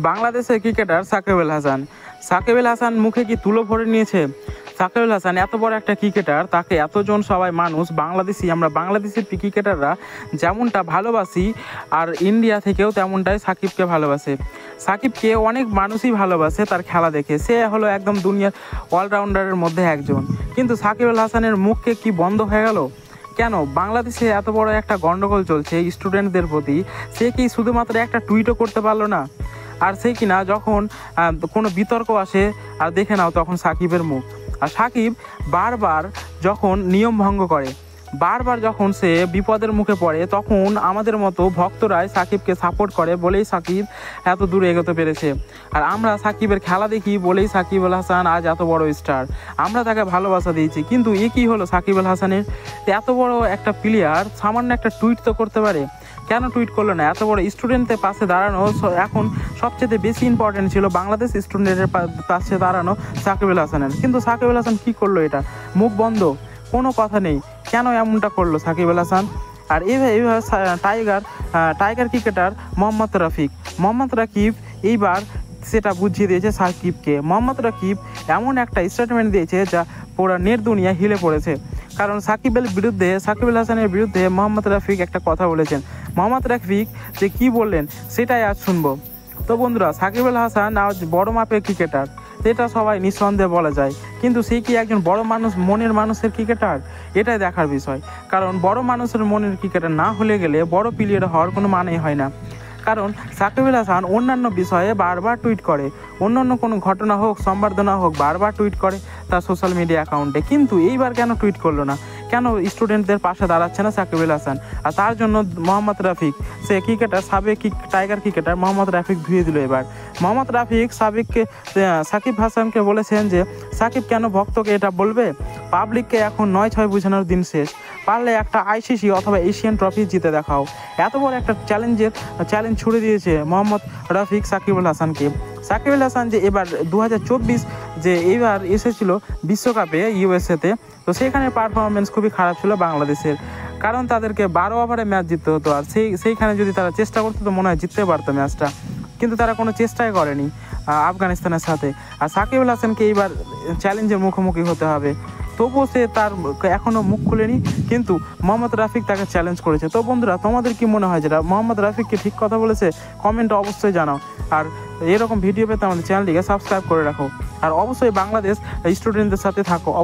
বাংলাদেশের ক্রিকেটার সাকিব আল হাসান। সাকিব আল হাসান মুখে কি তুলো ভরে নিয়েছে? সাকিব আল হাসান এত বড় একটা ক্রিকেটার, তাকে এতজন সবাই মানুষ আমরা বাংলাদেশি ক্রিকেটাররা যেমনটা ভালোবাসি, আর ইন্ডিয়া থেকেও তেমনটাই সাকিবকে ভালোবাসে। সাকিবকে অনেক মানুষই ভালোবাসে তার খেলা দেখে, সে হলো একদম দুনিয়ার অলরাউন্ডারের মধ্যে একজন। কিন্তু সাকিব আল হাসানের মুখকে কি বন্ধ হয়ে গেল কেন? বাংলাদেশে এত বড় একটা গন্ডগোল চলছে স্টুডেন্টদের প্রতি, সে কি শুধুমাত্র একটা টুইটও করতে পারলো না? আর সে কিনা যখন কোনো বিতর্ক আসে আর দেখে নাও তখন সাকিবের মুখ। আর সাকিব বারবার যখন নিয়ম ভঙ্গ করে, বারবার যখন সে বিপদের মুখে পড়ে, তখন আমাদের মতো ভক্তরাই সাকিবকে সাপোর্ট করে বলেই সাকিব এত দূরে এগোতে পেরেছে। আর আমরা সাকিবের খেলা দেখি বলেই সাকিব আল হাসান আজ এত বড় স্টার, আমরা তাকে ভালোবাসা দিয়েছি। কিন্তু এ কী হলো সাকিব আল হাসানের? এত বড় একটা প্লেয়ার সামান্য একটা টুইট তো করতে পারে, কেন টুইট করলো না? এত বড় স্টুডেন্টদের পাশে দাঁড়ানো এখন সবচেয়ে বেশি ইম্পর্টেন্ট ছিল বাংলাদেশ স্টুডেন্টের পাশে দাঁড়ানো সাকিব আল হাসানের। কিন্তু সাকিব আল হাসান কী করলো? এটা মুখ বন্ধ, কোনো কথা নেই। কেন এমনটা করলো সাকিব আল হাসান? আর এইভাবে টাইগার ক্রিকেটার মোহাম্মদ রাকিব এইবার সেটা বুঝিয়ে দিয়েছে সাকিবকে। মোহাম্মদ রাকিব এমন একটা স্টেটমেন্ট দিয়েছে যা পুরো নেট দুনিয়া হিলে পড়েছে। কারণ সাকিব আল হাসানের বিরুদ্ধে মোহাম্মদ রাফিক একটা কথা বলেছেন। মোহাম্মদ রাফিক যে কী বললেন সেটাই আজ শুনবো। তো বন্ধুরা, সাকিব আল হাসান আজ বড় মাপের ক্রিকেটার, এটা সবাই নিঃসন্দেহে বলা যায়। কিন্তু সে কি একজন বড় মনের মানুষের ক্রিকেটার? এটাই দেখার বিষয়। কারণ বড় মানুষের মনের ক্রিকেটার না হলে গেলে বড় প্লেয়ার হওয়ার কোনো মানেই হয় না। কারণ সাকিব আল হাসান অন্যান্য বিষয়ে বারবার টুইট করে, অন্যান্য কোনো ঘটনা হোক, সংবর্ধনা হোক, বারবার টুইট করে তার সোশ্যাল মিডিয়া অ্যাকাউন্টে। কিন্তু এইবার কেন টুইট করলো না? কেন স্টুডেন্টদের পাশে দাঁড়াচ্ছে না সাকিব আল হাসান? আর তার জন্য মোহাম্মদ রাফিক, সে ক্রিকেটার, সাবেক টাইগার ক্রিকেটার মোহাম্মদ রাফিক ধুয়ে দিল। এবার মোহাম্মদ রাফিক সাকিব হাসানকে বলেছেন যে সাকিব কেন ভক্তকে এটা বলবে? পাবলিককে এখন 9-6 বোঝানোর দিন শেষ, পারলে একটা আইসিসি অথবা এশিয়ান ট্রফি জিতে দেখাও। এত বড় একটা চ্যালেঞ্জ ছুড়ে দিয়েছে মোহাম্মদ রাফিক সাকিব আল হাসানকে। সাকিব আল হাসান যে এবার 2024 যে এইবার এসেছিল বিশ্বকাপে ইউএসএতে, তো সেখানে পারফরমেন্স খুবই খারাপ ছিল বাংলাদেশের। কারণ তাদেরকে 12 ওভারে ম্যাচ জিততে হতো, আর সেইখানে যদি তারা চেষ্টা করতো তো মনে হয় জিততে পারতো ম্যাচটা। কিন্তু তারা কোনো চেষ্টাই করেনি আফগানিস্তানের সাথে। আর সাকিব আল হাসানকে এইবার চ্যালেঞ্জের মুখোমুখি হতে হবে, তবুও সে তার এখনও মুখ খুলেনি। কিন্তু মোহাম্মদ রাফিক তাকে চ্যালেঞ্জ করেছে। তো বন্ধুরা, তোমাদের কি মনে হয় যেটা মোহাম্মদ রাফিককে ঠিক কথা বলেছে? কমেন্টে অবশ্যই জানাও। আর এরকম ভিডিও পেতে আমাদের চ্যানেলটিকে সাবস্ক্রাইব করে রাখো। আর অবশ্যই বাংলাদেশ স্টুডেন্টদের সাথে থাকো।